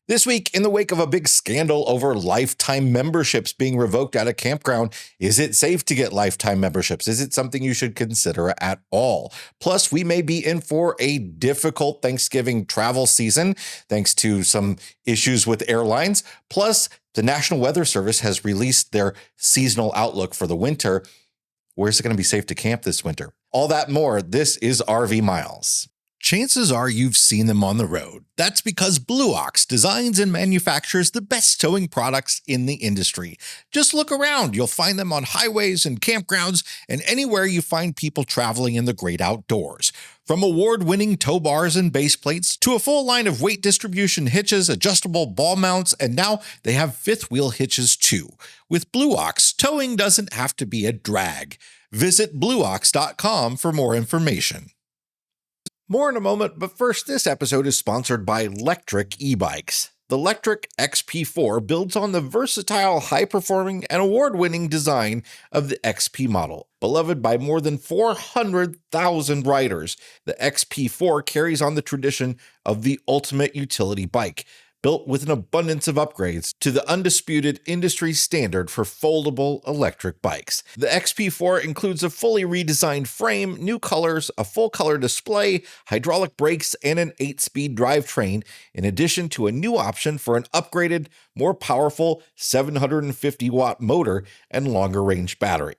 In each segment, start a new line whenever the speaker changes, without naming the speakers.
This week, in the wake of a big scandal over lifetime memberships being revoked at a campground, is it safe to get lifetime memberships? Is it something you should consider at all? Plus, we may be in for a difficult Thanksgiving travel season, thanks to some issues with airlines. Plus, the National Weather Service has released their seasonal outlook for the winter. Where's it going to be safe to camp this winter? All that more. This is RV Miles. Chances are you've seen them on the road. That's because Blue Ox designs and manufactures the best towing products in the industry. Just look around. You'll find them on highways and campgrounds and anywhere you find people traveling in the great outdoors. From award-winning tow bars and base plates to a full line of weight distribution hitches, adjustable ball mounts, and now they have fifth wheel hitches too. With Blue Ox, towing doesn't have to be a drag. Visit blueox.com for more information. More in a moment, but first, this episode is sponsored by Lectric e-bikes. The Lectric XP4 builds on the versatile, high-performing, and award-winning design of the XP model. Beloved by more than 400,000 riders, the XP4 carries on the tradition of the ultimate utility bike, built with an abundance of upgrades to the undisputed industry standard for foldable electric bikes. The XP4 includes a fully redesigned frame, new colors, a full-color display, hydraulic brakes, and an 8-speed drivetrain, in addition to a new option for an upgraded, more powerful 750-watt motor and longer-range battery.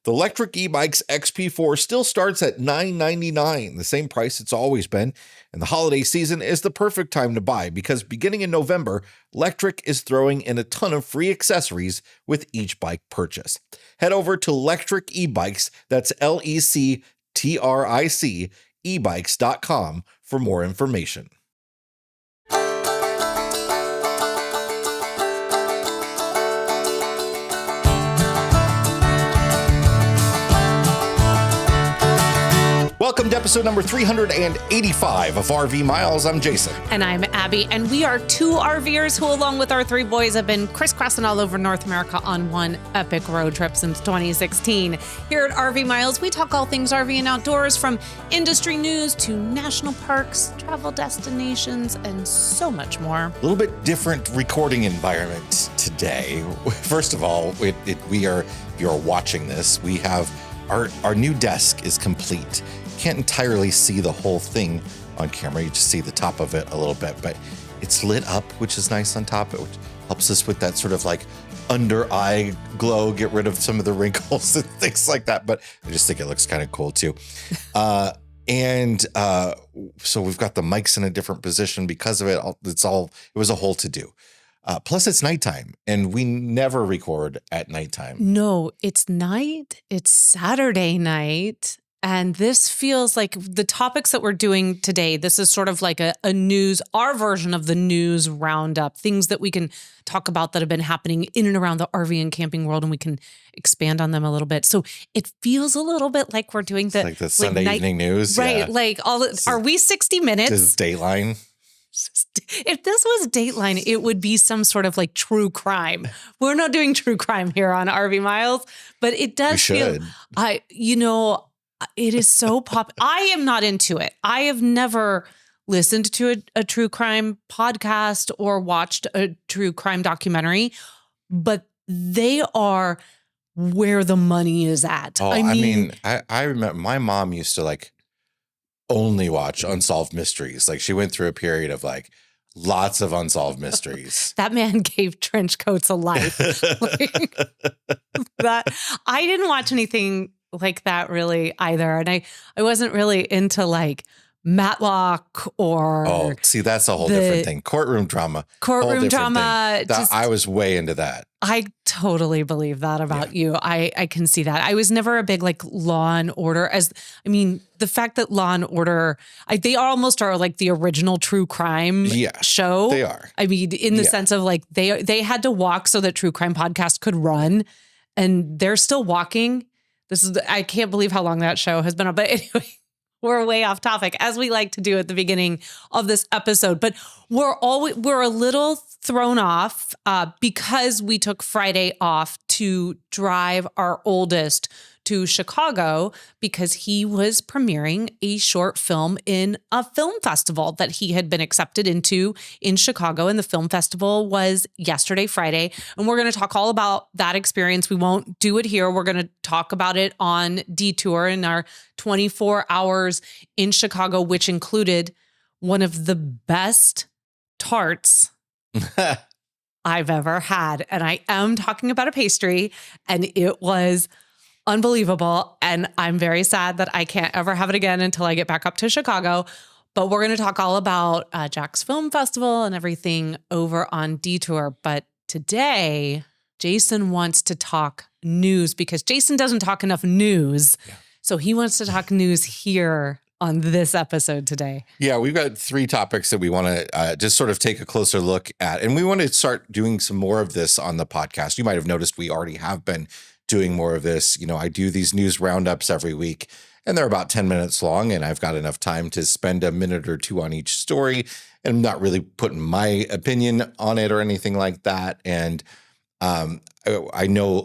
The Lectric e-bike's XP4 still starts at $999, the same price it's always been, and the holiday season is the perfect time to buy because beginning in November, Lectric is throwing in a ton of free accessories with each bike purchase. Head over to Lectric e-bikes, that's Lectric, ebikes.com for more information. Welcome to episode number 385 of RV Miles. I'm Jason.
And I'm Abby. And we are two RVers who, along with our three boys, have been crisscrossing all over North America on one epic road trip since 2016. Here at RV Miles, we talk all things RV and outdoors, from industry news to national parks, travel destinations, and so much more.
A little bit different recording environment today. First of all, if you're watching this, we have our new desk is complete. Can't entirely see the whole thing on camera. You just see the top of it a little bit, but it's lit up, which is nice on top, which helps us with that sort of like under eye glow, get rid of some of the wrinkles and things like that. But I just think it looks kind of cool too. So we've got the mics in a different position because of it. It was a whole to do. Plus it's nighttime and we never record at nighttime.
No, it's night. It's Saturday night. And this feels like the topics that we're doing today, this is sort of like a news, our version of the news roundup, things that we can talk about that have been happening in and around the RV and camping world, and we can expand on them a little bit. So it feels a little bit like we're doing
like the Sunday evening news.
Right.
Yeah.
Like are we 60 Minutes?
This is Dateline.
If this was Dateline, it would be some sort of like true crime. We're not doing true crime here on RV Miles, but it does feel, it is so pop. I am not into it. I have never listened to a true crime podcast or watched a true crime documentary, but they are where the money is at.
Oh, I mean, I remember my mom used to like only watch unsolved mysteries. Like she went through a period of like lots of unsolved mysteries.
That man gave trench coats a life. I didn't watch anything like that really either. And I wasn't really into like Matlock or...
Oh, see, that's a whole different thing. Courtroom drama. I was way into that.
I totally believe that about you. I can see that. I was never a big like Law and Order the fact that Law and Order, they almost are like the original true crime show.
They are.
I mean, in the sense of like they had to walk so that True Crime Podcast could run, and they're still walking. I can't believe how long that show has been on. But anyway, we're way off topic, as we like to do at the beginning of this episode. But we're a little thrown off because we took Friday off to drive our oldest to Chicago because he was premiering a short film in a film festival that he had been accepted into in Chicago. And the film festival was yesterday, Friday. And we're going to talk all about that experience. We won't do it here. We're going to talk about it on Detour in our 24 hours in Chicago, which included one of the best tarts I've ever had. And I am talking about a pastry, and it was unbelievable. And I'm very sad that I can't ever have it again until I get back up to Chicago. But we're going to talk all about Jack's Film Festival and everything over on Detour. But today, Jason wants to talk news because Jason doesn't talk enough news. Yeah. So he wants to talk news here on this episode today.
Yeah, we've got 3 topics that we want to just sort of take a closer look at. And we want to start doing some more of this on the podcast. You might have noticed we already have been doing more of this. You know, I do these news roundups every week, and they're about 10 minutes long, and I've got enough time to spend a minute or 2 on each story. And I'm not really putting my opinion on it or anything like that. And I know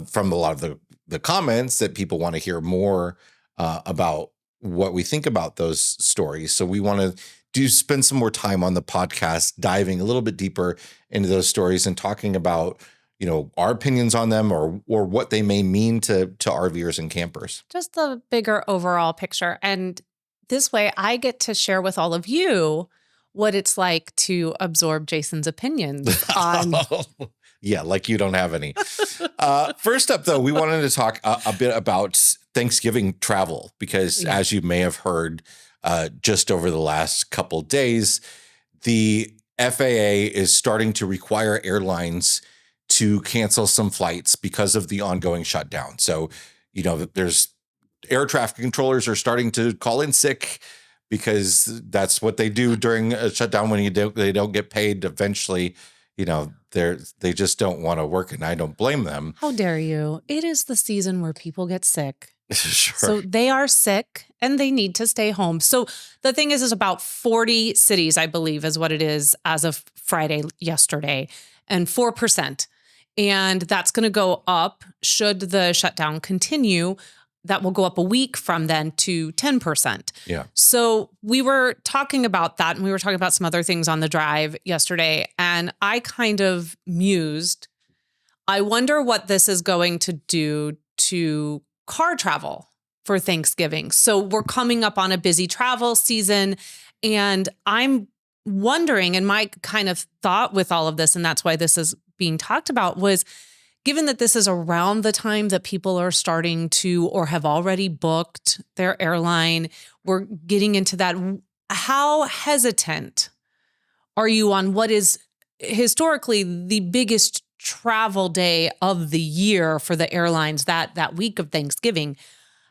from a lot of the comments that people want to hear more about what we think about those stories. So we want to spend some more time on the podcast, diving a little bit deeper into those stories and talking about, you know, our opinions on them or what they may mean to RVers and campers.
Just the bigger overall picture. And this way I get to share with all of you what it's like to absorb Jason's opinions on.
Yeah, like you don't have any. First up, though, we wanted to talk a bit about Thanksgiving travel because, as you may have heard, just over the last couple of days, the FAA is starting to require airlines to cancel some flights because of the ongoing shutdown. So, you know, there's air traffic controllers are starting to call in sick because that's what they do during a shutdown when they don't get paid. Eventually, you know, they just don't want to work, and I don't blame them.
How dare you? It is the season where people get sick.
Sure.
So they are sick and they need to stay home. So the thing is about 40 cities, I believe, is what it is as of Friday yesterday, and 4%. And that's going to go up should the shutdown continue. That will go up a week from then to 10%.
Yeah.
So we were talking about that, and we were talking about some other things on the drive yesterday. And I kind of mused, I wonder what this is going to do to car travel for Thanksgiving. So we're coming up on a busy travel season, and I'm wondering, and my kind of thought with all of this, and that's why this is being talked about, was given that this is around the time that people are starting to or have already booked their airline, we're getting into that. How hesitant are you on what is historically the biggest travel day of the year for the airlines, that week of Thanksgiving?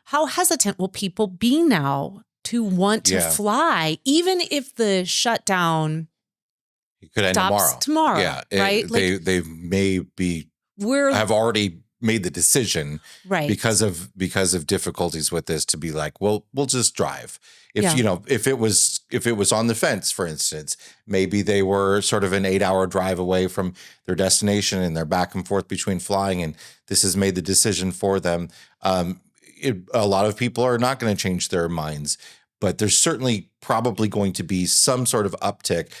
How hesitant will people be now to want to
fly,
even if the shutdown
could end
tomorrow?
Yeah,
right?
They may be have already made the decision,
right,
because of difficulties with this, to be like, well, we'll just drive. If it was on the fence, for instance, maybe they were sort of an 8-hour drive away from their destination and they're back and forth between flying, and this has made the decision for them. A lot of people are not going to change their minds, but there's certainly probably going to be some sort of uptick,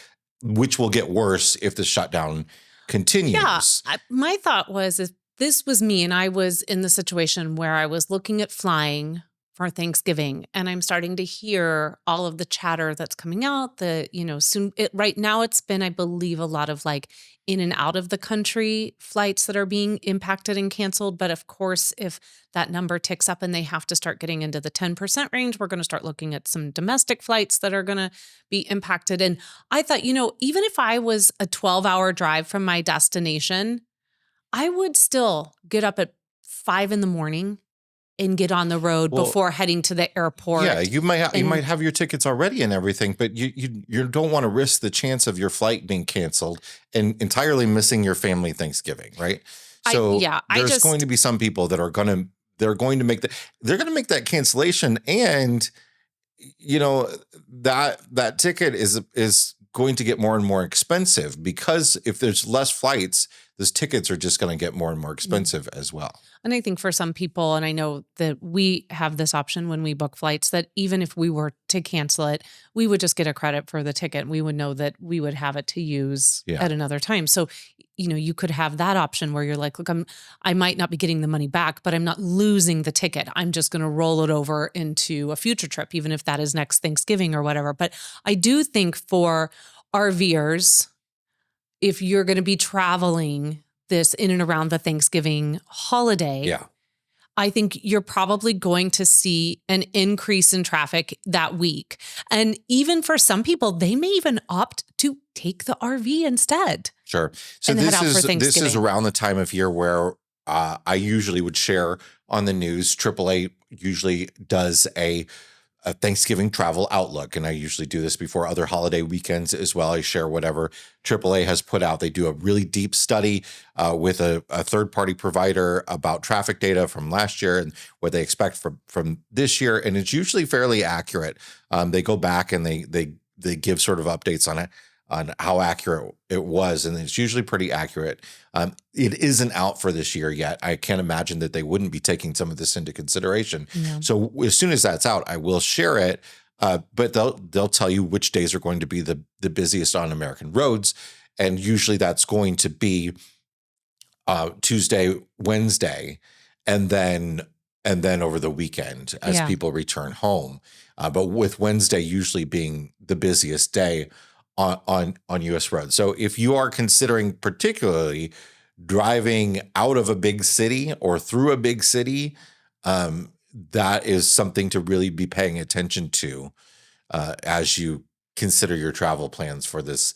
which will get worse if the shutdown continues.
Yeah, my thought was, if this was me and I was in the situation where I was looking at flying for Thanksgiving, and I'm starting to hear all of the chatter that's coming out, right now it's been, I believe, a lot of like in and out of the country flights that are being impacted and canceled. But of course, if that number ticks up and they have to start getting into the 10% range, we're going to start looking at some domestic flights that are going to be impacted. And I thought, even if I was a 12-hour drive from my destination, I would still get up at 5 a.m. and get on the road before heading to the airport.
Yeah, you might have your tickets already and everything, but you don't want to risk the chance of your flight being canceled and entirely missing your family Thanksgiving, right? So there's going to be some people that are going to make that cancellation, and that ticket is going to get more and more expensive, because if there's less flights, those tickets are just going to get more and more expensive as well.
And I think for some people, and I know that we have this option when we book flights, that even if we were to cancel it, we would just get a credit for the ticket. We would know that we would have it to use at another time. So, you could have that option where you're like, look, I might not be getting the money back, but I'm not losing the ticket. I'm just going to roll it over into a future trip, even if that is next Thanksgiving or whatever. But I do think for RVers, if you're going to be traveling this in and around the Thanksgiving holiday, I think you're probably going to see an increase in traffic that week. And even for some people, they may even opt to take the RV instead.
Sure. So this is around the time of year where I usually would share on the news. AAA usually does a Thanksgiving travel outlook, and I usually do this before other holiday weekends as well. I share whatever AAA has put out. They do a really deep study with a third-party provider about traffic data from last year and what they expect from this year, and it's usually fairly accurate. They go back and they give sort of updates on how accurate it was, and it's usually pretty accurate. It isn't out for this year yet. I can't imagine that they wouldn't be taking some of this into consideration. Yeah. So as soon as that's out, I will share it. But they'll tell you which days are going to be the busiest on American roads, and usually that's going to be Tuesday, Wednesday, and then over the weekend as people return home. But with Wednesday usually being the busiest day on U.S. roads. So if you are considering particularly driving out of a big city or through a big city, that is something to really be paying attention to as you consider your travel plans for this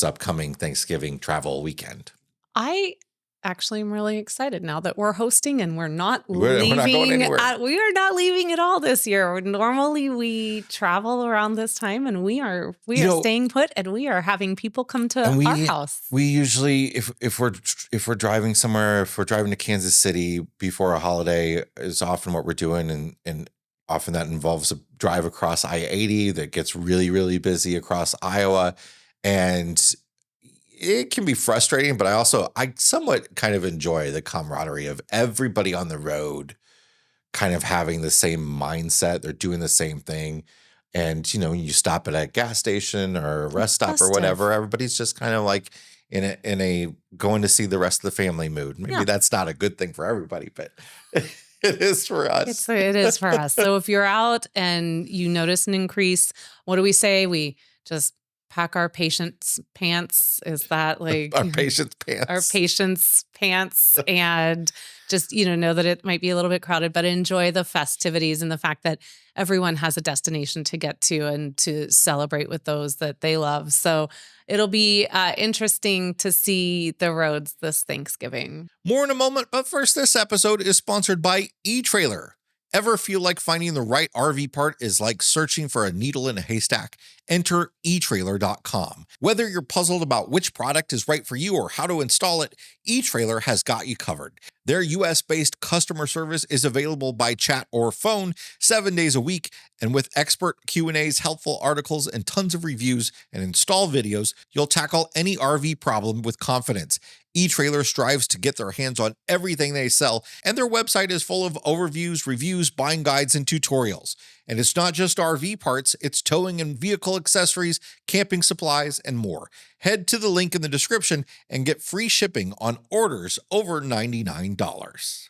upcoming Thanksgiving travel weekend.
I actually am really excited now that we're hosting and we're not leaving.
We're not going anywhere.
We are not leaving at all this year. Normally we travel around this time, and we are staying put, and we are having people come to our house.
We usually, if we're driving somewhere, if we're driving to Kansas City before a holiday, is often what we're doing, and often that involves a drive across I-80 that gets really, really busy across Iowa, and it can be frustrating, but I somewhat kind of enjoy the camaraderie of everybody on the road kind of having the same mindset. They're doing the same thing. And, you stop at a gas station or a rest stop or whatever, everybody's just kind of like in a going to see the rest of the family mood. Maybe that's not a good thing for everybody, but it is for us.
It is for us. So if you're out and you notice an increase, what do we say? We just pack our patient's pants. Is that like
our patient's pants?
Our patient's pants, and just know that it might be a little bit crowded, but enjoy the festivities and the fact that everyone has a destination to get to and to celebrate with those that they love. So it'll be interesting to see the roads this Thanksgiving.
More in a moment, but first, this episode is sponsored by eTrailer. Ever feel like finding the right RV part is like searching for a needle in a haystack? Enter eTrailer.com. Whether you're puzzled about which product is right for you or how to install it, eTrailer has got you covered. Their US-based customer service is available by chat or phone 7 days a week, and with expert Q&As, helpful articles, and tons of reviews and install videos, you'll tackle any RV problem with confidence. eTrailer strives to get their hands on everything they sell, and their website is full of overviews, reviews, buying guides, and tutorials. And it's not just RV parts, it's towing and vehicle accessories, camping supplies, and more. Head to the link in the description and get free shipping on orders over $99.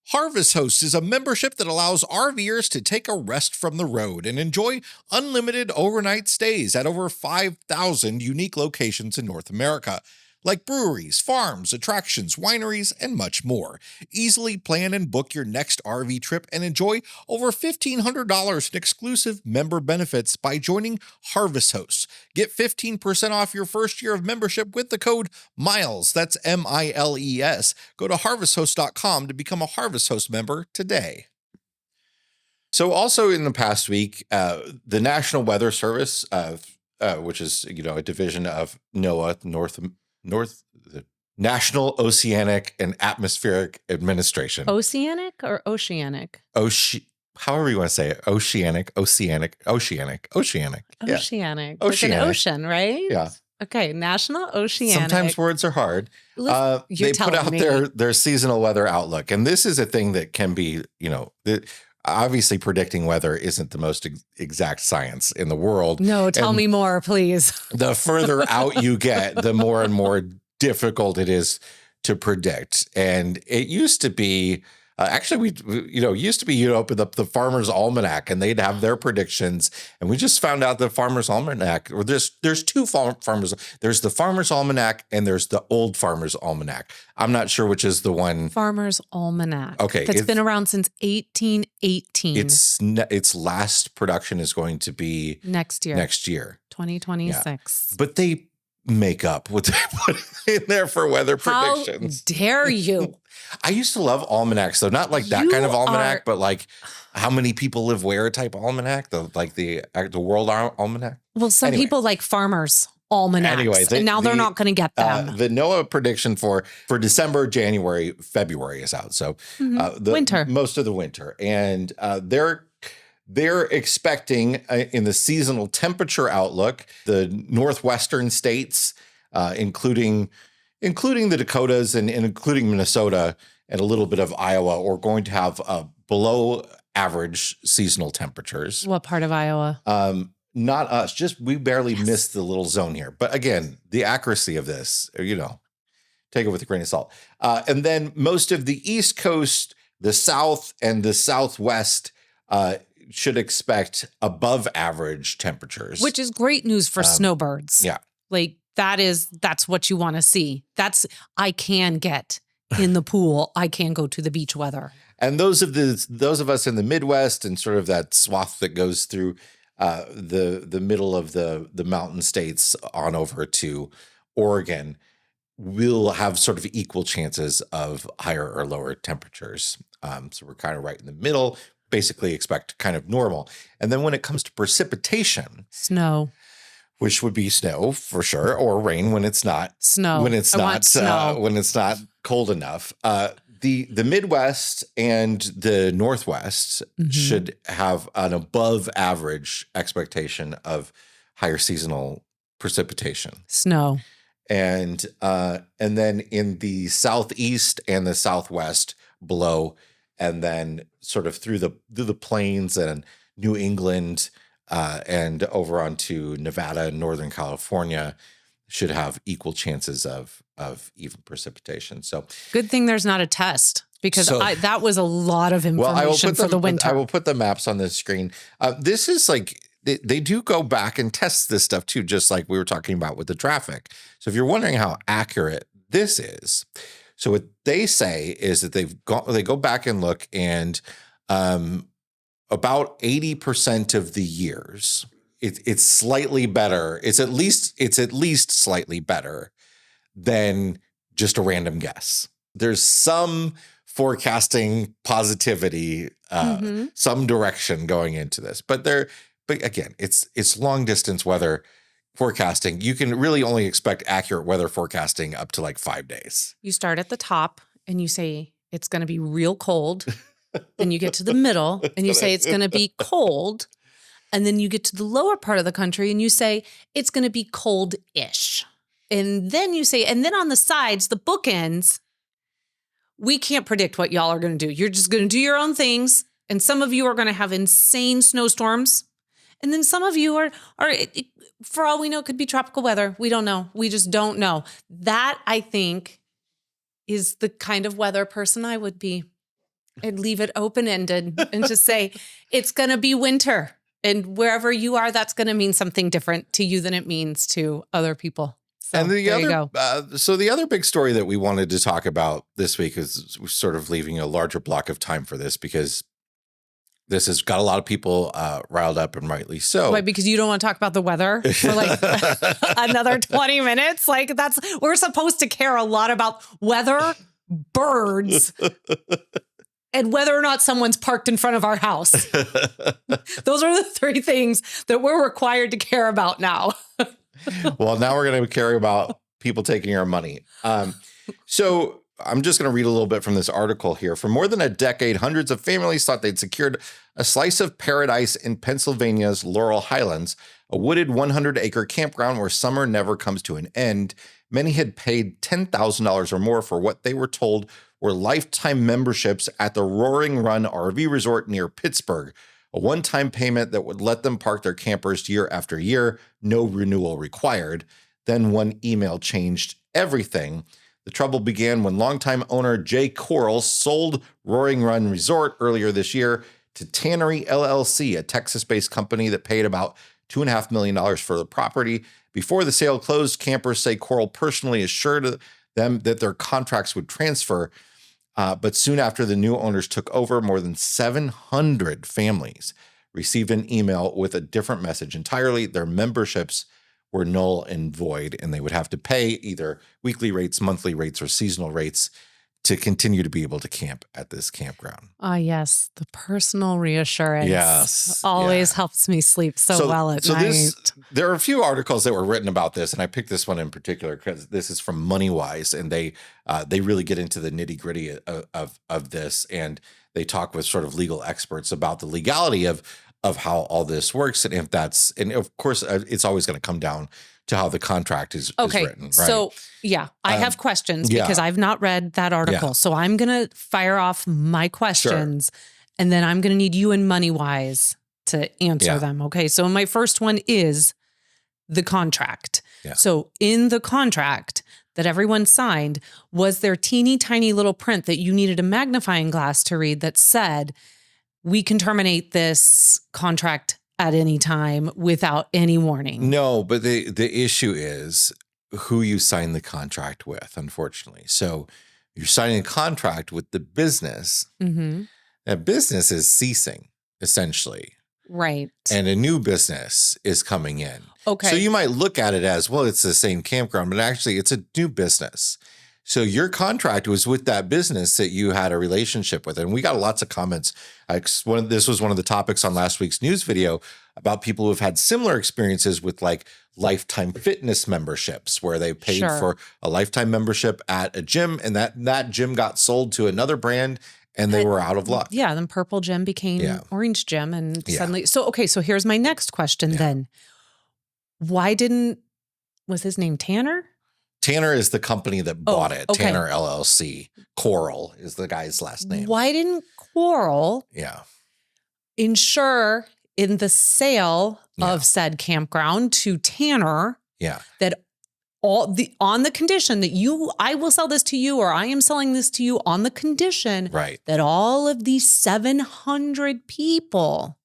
Harvest Host is a membership that allows RVers to take a rest from the road and enjoy unlimited overnight stays at over 5,000 unique locations in North America, like breweries, farms, attractions, wineries, and much more. Easily plan and book your next RV trip and enjoy over $1,500 in exclusive member benefits by joining Harvest Hosts. Get 15% off your first year of membership with the code MILES. That's MILES. Go to harvesthost.com to become a Harvest Host member today. So also in the past week, the National Weather Service, which is a division of NOAA, the National Oceanic and Atmospheric Administration.
Oceanic or oceanic?
However you want to say it. Oceanic.
Oceanic. Like an ocean, right?
Yeah.
Okay, National Oceanic.
Sometimes words are hard.
You're
They put
telling
out
me.
their seasonal weather outlook. And this is a thing that can be, obviously predicting weather isn't the most exact science in the world.
No, tell
And
me more, please.
the further out you get, the more and more difficult it is to predict. And it used to be, you'd open up the Farmer's Almanac and they'd have their predictions. And we just found out the Farmer's Almanac, or there's two farmers. There's the Farmer's Almanac and there's the Old Farmer's Almanac. I'm not sure which is the one.
Farmer's Almanac.
Okay.
That's been around since 1818.
Its last production is going to be
next year. 2026.
Yeah. But they make up what they put in there for weather predictions.
How dare you?
I used to love almanacs, though, not like that kind of almanac, but like how many people live where type almanac, the World Almanac.
Well, some people like farmers' almanacs,
anyway,
and now they're not going to get them.
The NOAA prediction for December, January, February is out. So
winter,
most of the winter, and they're expecting in the seasonal temperature outlook, the northwestern states, including the Dakotas and including Minnesota and a little bit of Iowa, are going to have below average seasonal temperatures.
What part of Iowa?
Not us. Just we barely missed the little zone here. But again, the accuracy of this, take it with a grain of salt. And then most of the East Coast, the South, and the Southwest should expect above average temperatures.
Which is great news for snowbirds.
Yeah.
That's what you want to see. I can get in the pool. I can go to the beach weather.
And those of us in the Midwest and sort of that swath that goes through the middle of the mountain states on over to Oregon will have sort of equal chances of higher or lower temperatures. So we're kind of right in the middle, basically expect kind of normal. And then when it comes to precipitation,
snow,
which would be snow for sure, or rain when it's not
snow,
when it's not cold enough. The Midwest and the Northwest should have an above average expectation of higher seasonal precipitation.
Snow.
And then in the Southeast and the Southwest below, and then sort of through the plains and New England and over onto Nevada and Northern California should have equal chances of even precipitation. So
good thing there's not a test, because that was a lot of information for the winter.
I will put the maps on the screen. This is like, they do go back and test this stuff too, just like we were talking about with the traffic. So if you're wondering how accurate this is, so what they say is that they go back and look, and about 80% of the years, it's slightly better. It's at least slightly better than just a random guess. There's some forecasting positivity, some direction going into this, but again, it's long distance weather forecasting. You can really only expect accurate weather forecasting up to like 5 days.
You start at the top and you say it's going to be real cold. Then you get to the middle and you say it's going to be cold. And then you get to the lower part of the country and you say it's going to be cold-ish. And then you say, and then on the sides, the bookends, we can't predict what y'all are going to do. You're just going to do your own things. And some of you are going to have insane snowstorms. And then some of you are for all we know, could be tropical weather. We don't know. We just don't know. That, I think, is the kind of weather person I would be. I'd leave it open-ended and just say, it's going to be winter. And wherever you are, that's going to mean something different to you than it means to other people. So
and
there you go.
So the other big story that we wanted to talk about this week is sort of leaving a larger block of time for this, because this has got a lot of people riled up, and rightly so.
Why? Because you don't want to talk about the weather for like another 20 minutes? Like we're supposed to care a lot about weather, birds, and whether or not someone's parked in front of our house. Those are the three things that we're required to care about now.
Well, now we're going to care about people taking our money. So I'm just going to read a little bit from this article here. For more than a decade, hundreds of families thought they'd secured a slice of paradise in Pennsylvania's Laurel Highlands a wooded 100-acre campground where summer never comes to an end. Many had paid $10,000 or more for what they were told were lifetime memberships at the Roaring Run RV Resort near Pittsburgh, a one-time payment that would let them park their campers year after year, no renewal required. Then one email changed everything. The trouble began when longtime owner Jay Coral sold Roaring Run Resort earlier this year to Tannery LLC, a Texas-based company that paid about $2.5 million for the property. Before the sale closed, campers say Coral personally assured them that their contracts would transfer. But soon after the new owners took over, more than 700 families received an email with a different message entirely. Their memberships were null and void, and they would have to pay either weekly rates, monthly rates, or seasonal rates to continue to be able to camp at this campground.
Yes, the personal reassurance.
Yes,
always helps me sleep so well at night.
There are a few articles that were written about this, and I picked this one in particular because this is from MoneyWise, and they really get into the nitty gritty of this, and they talk with sort of legal experts about the legality of how all this works, and if that's, and of course, it's always going to come down to how the contract is written. Right?
So I have questions because I've not read that article. So I'm going to fire off my questions and then I'm going to need you and MoneyWise to answer them. Okay. So my first one is the contract. Yeah. So in the contract that everyone signed, was there teeny tiny little print that you needed a magnifying glass to read that said, we can terminate this contract at any time without any warning?
No, but the issue is who you sign the contract with, unfortunately. So you're signing a contract with the business. Mm-hmm. That business is ceasing, essentially.
Right.
And a new business is coming in.
Okay.
So you might look at it as, well, it's the same campground, but actually it's a new business. So your contract was with that business that you had a relationship with. And we got lots of comments. This was one of the topics on last week's news video about people who have had similar experiences with like lifetime fitness memberships where they paid for a lifetime membership at a gym and that gym got sold to another brand and they were out of luck.
Yeah. Then Purple Gym became Orange Gym and suddenly. So here's my next question then. Why was his name Tanner?
Tanner is the company that bought it. Okay. Tanner LLC. Coral is the guy's last name.
Why didn't Coral insure in the sale of said campground to Tanner that on the condition that I will sell this to you or I am selling this to you on the condition that all of these 700 people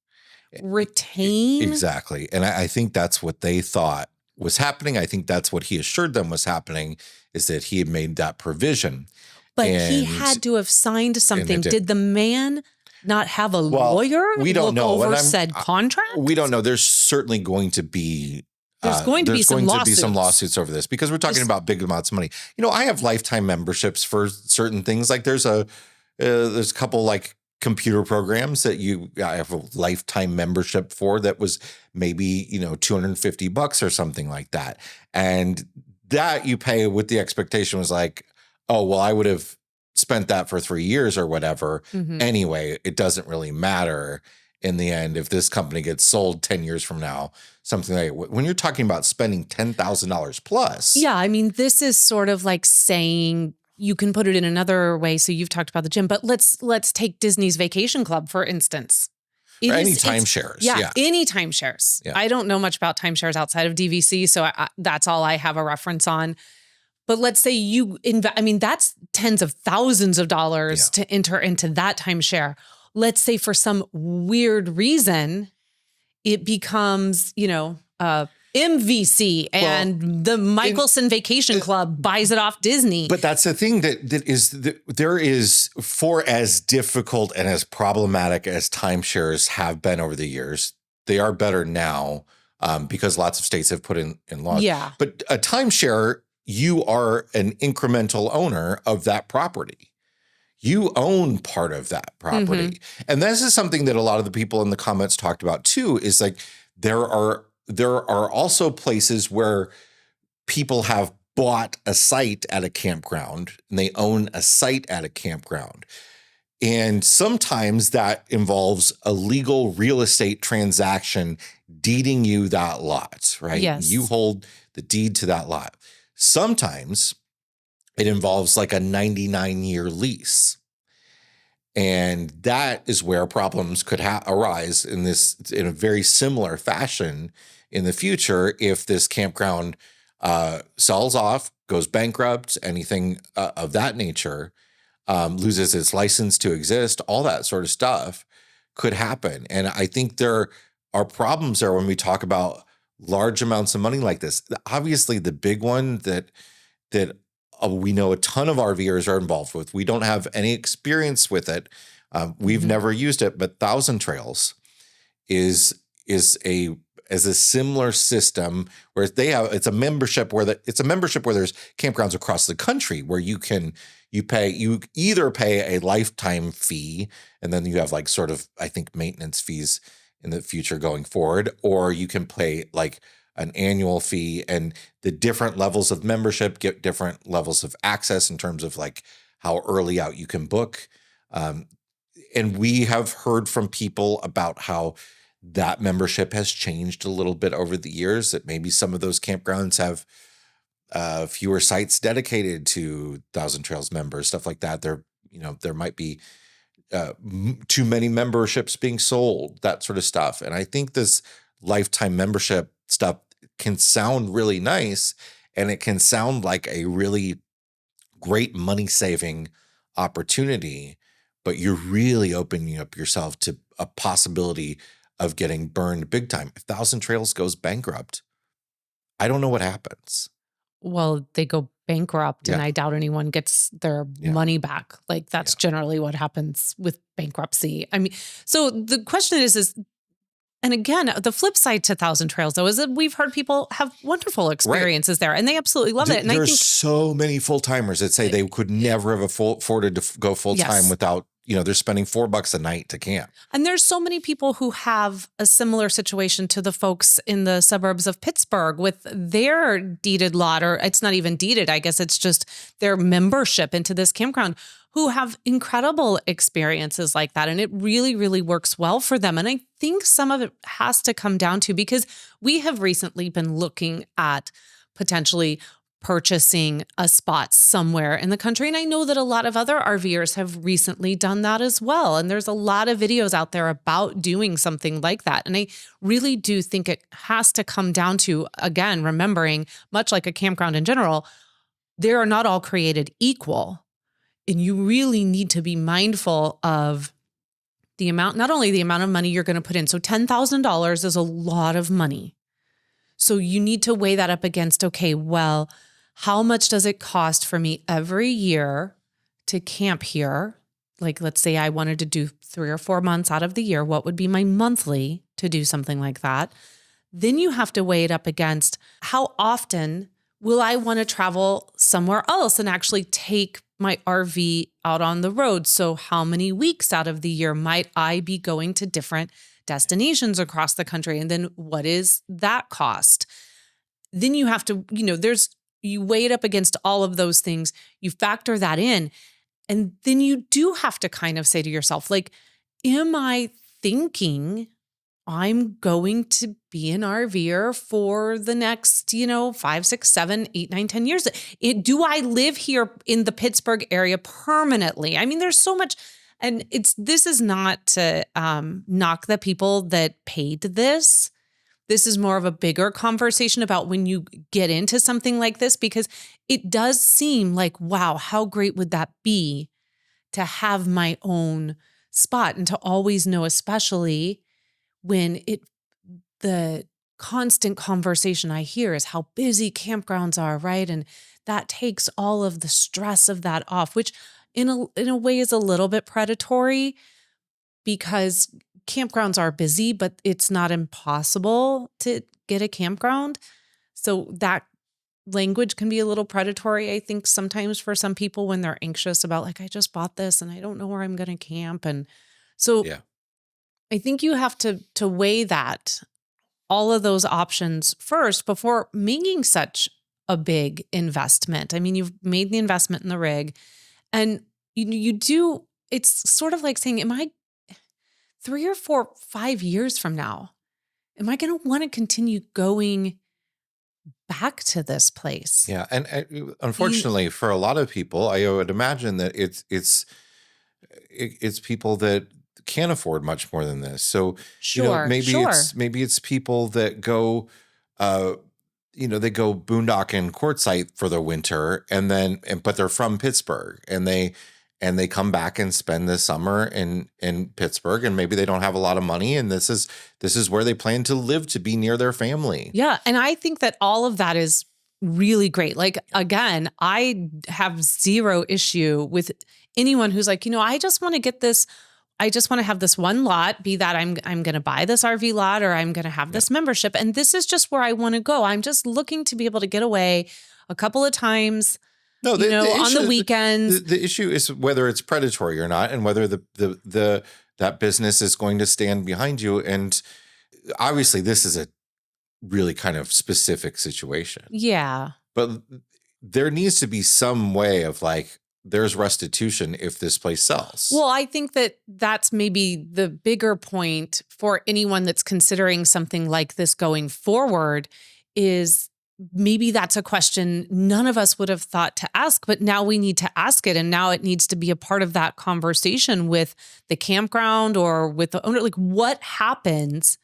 retain?
Exactly. And I think that's what they thought was happening. I think that's what he assured them was happening, is that he had made that provision.
But he had to have signed something. Did the man not have a lawyer
we don't know
over said contract?
We don't know. There's certainly going to be
some
lawsuits over this because we're talking about big amounts of money. You know, I have lifetime memberships for certain things. Like there's a couple like computer programs that I have a lifetime membership for that was maybe, $250 or something like that. And that you pay with the expectation was like, oh, well, I would have spent that for 3 years or whatever. Mm-hmm. Anyway, it doesn't really matter in the end if this company gets sold 10 years from now, something like when you're talking about spending $10,000 plus.
Yeah. I mean, this is sort of like saying, you can put it in another way. So you've talked about the gym, but let's take Disney's Vacation Club, for instance.
Any timeshares.
Yeah, any timeshares. Yeah. I don't know much about timeshares outside of DVC, so that's all I have a reference on. But let's say that's tens of thousands of dollars to enter into that timeshare. Let's say for some weird reason, it becomes, MVC and the Michelson Vacation Club buys it off Disney.
But that's the thing there is, for as difficult and as problematic as timeshares have been over the years, they are better now because lots of states have put in laws.
Yeah.
But a timeshare, you are an incremental owner of that property. You own part of that property. Mm-hmm. And this is something that a lot of the people in the comments talked about too, is like there are also places where people have bought a site at a campground and they own a site at a campground. And sometimes that involves a legal real estate transaction deeding you that lot, right? You
Yes.
hold the deed to that lot. Sometimes it involves like a 99-year lease. And that is where problems could arise in a very similar fashion in the future if this campground sells off, goes bankrupt, anything of that nature, loses its license to exist, all that sort of stuff could happen. And I think there are problems there when we talk about large amounts of money like this. Obviously, the big one that we know a ton of RVers are involved with. We don't have any experience with it. We've never used it, but Thousand Trails is a similar system where it's a membership where there's campgrounds across the country where you either pay a lifetime fee, and then you have like sort of, I think, maintenance fees in the future going forward, or you can pay like an annual fee, and the different levels of membership get different levels of access in terms of like how early out you can book. And we have heard from people about how that membership has changed a little bit over the years, that maybe some of those campgrounds have fewer sites dedicated to Thousand Trails members, stuff like that. There might be too many memberships being sold, that sort of stuff. And I think this lifetime membership stuff can sound really nice, and it can sound like a really great money saving opportunity, but you're really opening up yourself to a possibility of getting burned big time. If Thousand Trails goes bankrupt, I don't know what happens.
Well, they go bankrupt, and
Yeah.
I doubt anyone gets their
Yeah.
money back. Like that's generally what happens with bankruptcy. I mean, so the question is, and again, the flip side to Thousand Trails though is that we've heard people have wonderful experiences there, and they absolutely love it. And I
There's
think
so many full-timers that say they could never have afforded to go full-time
Yes.
without, they're spending $4 a night to camp.
And there's so many people who have a similar situation to the folks in the suburbs of Pittsburgh with their deeded lot, or it's not even deeded, I guess it's just their membership into this campground, who have incredible experiences like that. And it really, really works well for them. And I think some of it has to come down to, because we have recently been looking at potentially purchasing a spot somewhere in the country. And I know that a lot of other RVers have recently done that as well. And there's a lot of videos out there about doing something like that. And I really do think it has to come down to, again, remembering, much like a campground in general, they are not all created equal. And you really need to be mindful of the amount, not only the amount of money you're going to put in. So $10,000 is a lot of money. So you need to weigh that up against, okay, well, how much does it cost for me every year to camp here? Like, let's say I wanted to do 3 or 4 months out of the year. What would be my monthly to do something like that? Then you have to weigh it up against how often will I want to travel somewhere else and actually take my RV out on the road? So how many weeks out of the year might I be going to different destinations across the country? And then what is that cost? Then you have to, you weigh it up against all of those things. You factor that in. And then you do have to kind of say to yourself, like, am I thinking I'm going to be an RVer for the next, 5, 6, 7, 8, 9, 10 years? Do I live here in the Pittsburgh area permanently? I mean, there's so much, and this is not to knock the people that paid this. This is more of a bigger conversation about when you get into something like this, because it does seem like, wow, how great would that be to have my own spot and to always know, especially when the constant conversation I hear is how busy campgrounds are, right? And that takes all of the stress of that off, which in a way is a little bit predatory, because campgrounds are busy, but it's not impossible to get a campground. So that language can be a little predatory, I think, sometimes for some people when they're anxious about, like, I just bought this and I don't know where I'm going to camp. And so I think you have to weigh all of those options first before making such a big investment. I mean, you've made the investment in the rig, and you do it's sort of like saying, am I 3 or 4, 5 years from now, am I going to want to continue going back to this place?
Yeah, and
You,
unfortunately, for a lot of people, I would imagine that it's people that can't afford much more than this. So,
sure, sure.
maybe it's people that go, uh, they go boondocking quartzsite for the winter, but they're from Pittsburgh, and they come back and spend the summer in Pittsburgh, and maybe they don't have a lot of money, and this is where they plan to live, to be near their family.
Yeah. And I think that all of that is really great. Like, again, I have zero issue with anyone who's like, I just want to get this. I just want to have this one lot, be that I'm going to buy this RV lot, or I'm going to have this membership. And this is just where I want to go. I'm just looking to be able to get away a couple of times,
No,
on the weekends.
The issue is whether it's predatory or not, and whether that business is going to stand behind you. And obviously, this is a really kind of specific situation.
Yeah.
But there needs to be some way of like, there's restitution if this place sells.
Well, I think that that's maybe the bigger point for anyone that's considering something like this going forward, is maybe that's a question none of us would have thought to ask, but now we need to ask it. And now it needs to be a part of that conversation with the campground or with the owner. Like, what happens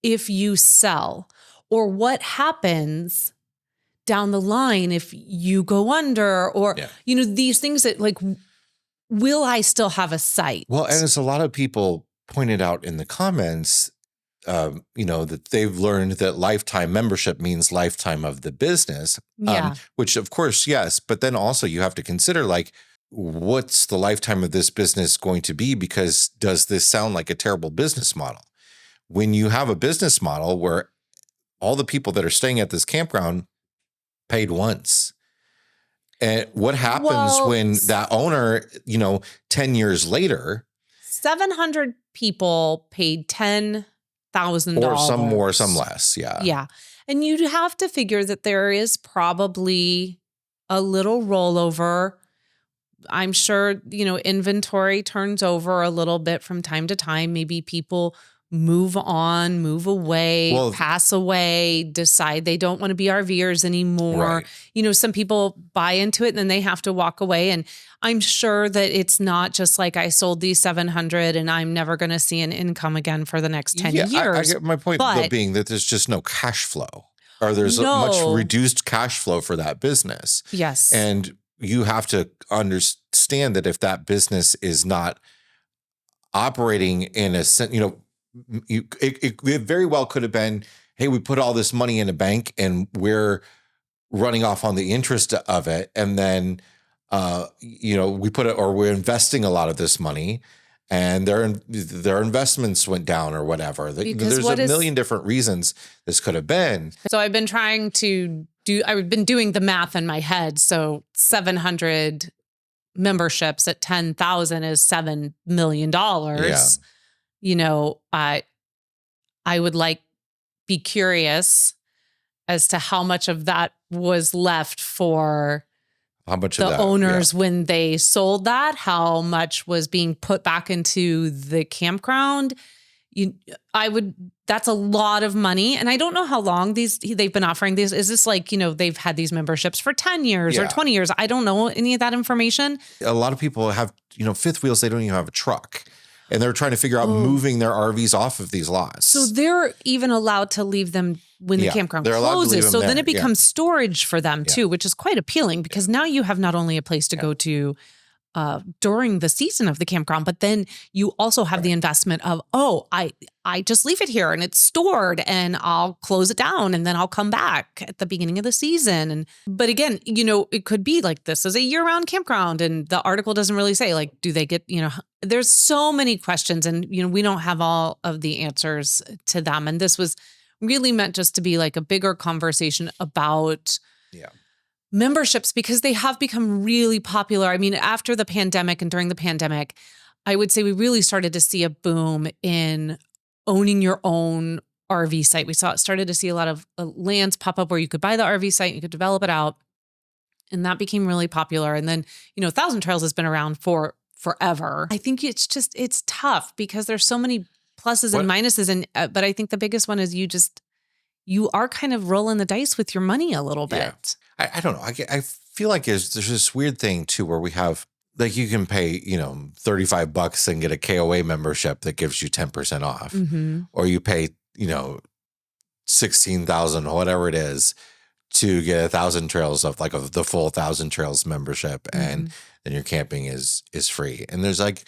if you sell? Or what happens down the line if you go under, or, these things that, like, will I still have a site?
Well, and as a lot of people pointed out in the comments, that they've learned that lifetime membership means lifetime of the business, which of course, yes, but then also you have to consider, like, what's the lifetime of this business going to be? Because does this sound like a terrible business model? When you have a business model where all the people that are staying at this campground paid once, and what happens when that owner, 10 years later,
700 people paid $10,000,
or some more, some less. Yeah.
Yeah. And you have to figure that there is probably a little rollover. I'm sure, inventory turns over a little bit from time to time. Maybe people move on, move away, pass away, decide they don't want to be RVers anymore.
Right.
Some people buy into it and then they have to walk away. And I'm sure that it's not just like, I sold these 700 and I'm never going to see an income again for the next 10 years.
I get my point, though, being that there's just no cash flow, or there's a much reduced cash flow for that business.
Yes.
And you have to understand that if that business is not operating in a sense, it very well could have been, hey, we put all this money in a bank and we're running off on the interest of it. And then, we put it, or we're investing a lot of this money and their investments went down or whatever. There's a million different reasons this could have been.
So I've been trying to I've been doing the math in my head. So 700 memberships at 10,000 is $7 million.
Yeah.
I would be curious as to how much of that was left for the owners when they sold that, how much was being put back into the campground. That's a lot of money. And I don't know how long they've been offering these. Is this like, they've had these memberships for 10 years or 20 years? I don't know any of that information.
A lot of people have, fifth wheels. They don't even have a truck. And they're trying to figure out moving their RVs off of these lots.
So they're even allowed to leave them when the campground closes. So then it becomes storage for them too, which is quite appealing, because now you have not only a place to go to during the season of the campground, but then you also have the investment of, I just leave it here and it's stored and I'll close it down and then I'll come back at the beginning of the season. But again, it could be like, this is a year-round campground, and the article doesn't really say, like, do they get, there's so many questions, and, we don't have all of the answers to them. And this was really meant just to be like a bigger conversation about memberships, because they have become really popular. I mean, after the pandemic and during the pandemic, I would say we really started to see a boom in owning your own RV site. We started to see a lot of lands pop up where you could buy the RV site, you could develop it out. And that became really popular. And then, Thousand Trails has been around for forever. I think it's tough because there's so many pluses and minuses. And, but I think the biggest one is you are kind of rolling the dice with your money a little bit.
I don't know. I feel like there's this weird thing too, where we have like, you can pay, $35 and get a KOA membership that gives you 10% off, or you pay, 16,000 or whatever it is to get 1,000 trails of the full 1,000 trails membership. And then your camping is free. And there's like,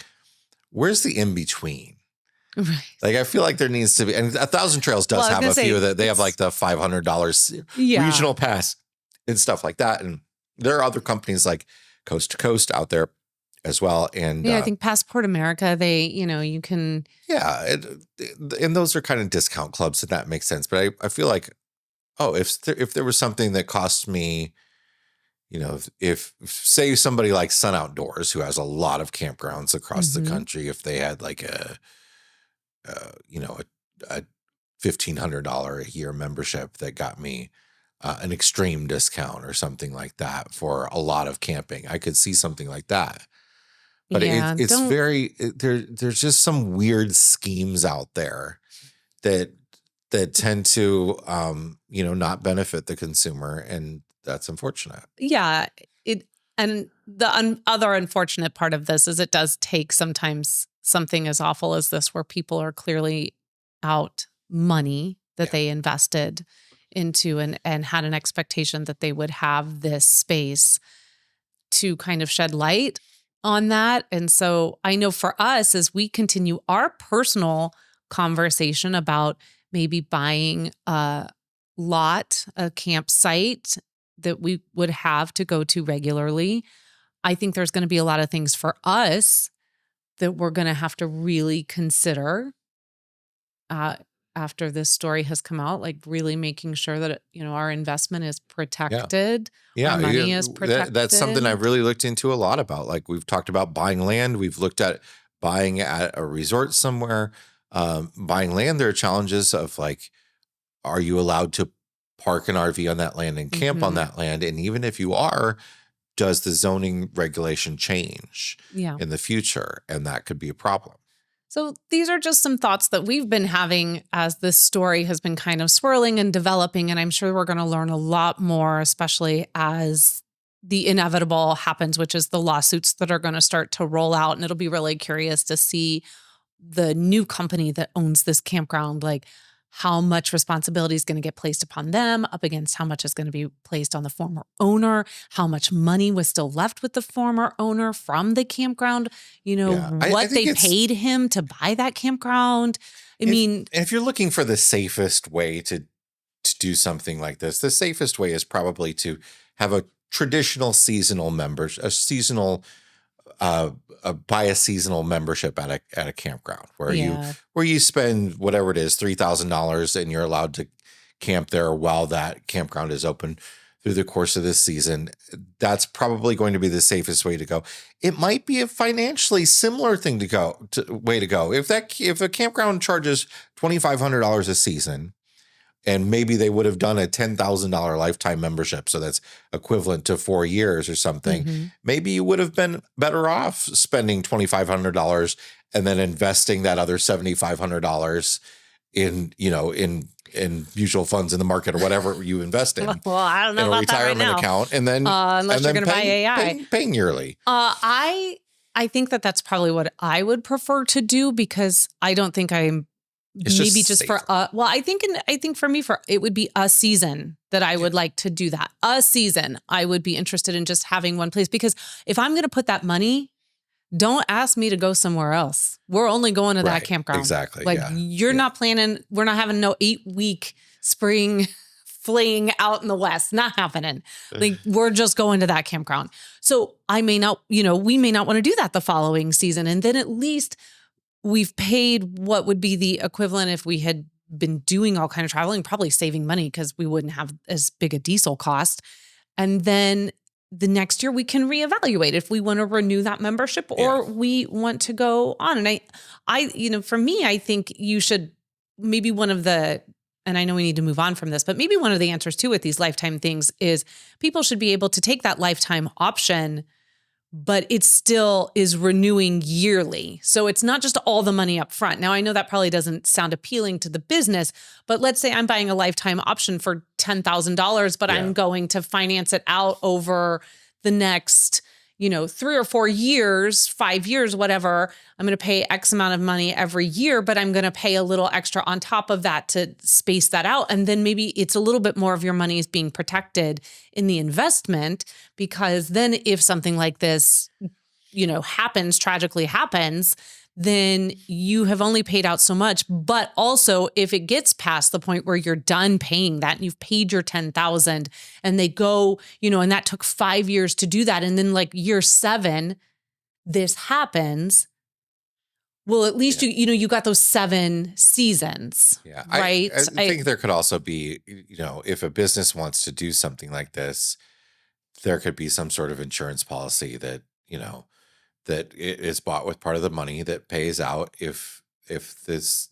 where's the in between?
Right.
Like, I feel like there needs to be, and 1,000 Trails does have a few that they have like the $500 regional pass and stuff like that. And there are other companies like Coast to Coast out there as well. And
I think Passport America, they, you can.
Yeah. And those are kind of discount clubs, and that makes sense. But I feel like, if there was something that cost me, if say somebody like Sun Outdoors, who has a lot of campgrounds across the country, if they had like a $1,500 a year membership that got me an extreme discount or something like that for a lot of camping, I could see something like that. But it's there's just some weird schemes out there that tend to not benefit the consumer, and that's unfortunate.
Yeah, and the other unfortunate part of this is it does take sometimes something as awful as this, where people are clearly out money that they invested into and had an expectation that they would have this space to kind of shed light on that. And so I know for us, as we continue our personal conversation about maybe buying a campsite that we would have to go to regularly, I think there's going to be a lot of things for us that we're going to have to really consider after this story has come out, like really making sure that, our investment is protected.
Yeah.
Our money is protected.
That's something I've really looked into a lot about. Like, we've talked about buying land. We've looked at buying at a resort somewhere. Buying land, there are challenges of like, are you allowed to park an RV on that land and camp on that land? And even if you are, does the zoning regulation change in the future? And that could be a problem.
So these are just some thoughts that we've been having as this story has been kind of swirling and developing. And I'm sure we're going to learn a lot more, especially as the inevitable happens, which is the lawsuits that are going to start to roll out. And it'll be really curious to see the new company that owns this campground, like how much responsibility is going to get placed upon them up against how much is going to be placed on the former owner, how much money was still left with the former owner from the campground, what they paid him to buy that campground.
If you're looking for the safest way to do something like this, the safest way is probably to have a traditional seasonal buy a seasonal membership at a campground where you spend whatever it is, $3,000, and you're allowed to camp there while that campground is open through the course of this season. That's probably going to be the safest way to go. It might be a financially similar thing to go. If a campground charges $2,500 a season, and maybe they would have done a $10,000 lifetime membership, so that's equivalent to 4 years or something. Maybe you would have been better off spending $2,500 and then investing that other $7,500 in mutual funds in the market or whatever you invest in.
Well, I don't know about that right now.
In a retirement account, and then
unless you're going to buy AI,
paying yearly.
I think that's probably what I would prefer to do, because I don't think I'm.
It's
maybe just
safer.
I think for me, it would be a season that I would like to do that. A season I would be interested in just having one place, because if I'm going to put that money, don't ask me to go somewhere else. We're only going to that campground.
Exactly.
Like you're not planning. We're not having no 8-week spring fling out in the West. Not happening. Like we're just going to that campground. So we may not want to do that the following season. And then at least we've paid what would be the equivalent if we had been doing all kind of traveling, probably saving money because we wouldn't have as big a diesel cost. And then the next year we can reevaluate if we want to renew that membership or we want to go on. And I, for me, I think you should maybe and I know we need to move on from this, but maybe one of the answers too with these lifetime things is people should be able to take that lifetime option but it still is renewing yearly. So it's not just all the money up front. Now, I know that probably doesn't sound appealing to the business, but let's say I'm buying a lifetime option for $10,000, but I'm going to finance it out over the next, 3 or 4 years, 5 years, whatever. I'm going to pay X amount of money every year, but I'm going to pay a little extra on top of that to space that out. And then maybe it's a little bit more of your money is being protected in the investment, because then if something like this, tragically happens, then you have only paid out so much. But also if it gets past the point where you're done paying that and you've paid your 10,000 and they go, and that took 5 years to do that. And then like year 7, this happens. Well, at least you got those 7 seasons, right?
I think there could also be, if a business wants to do something like this, there could be some sort of insurance policy that, that it is bought with part of the money that pays out if this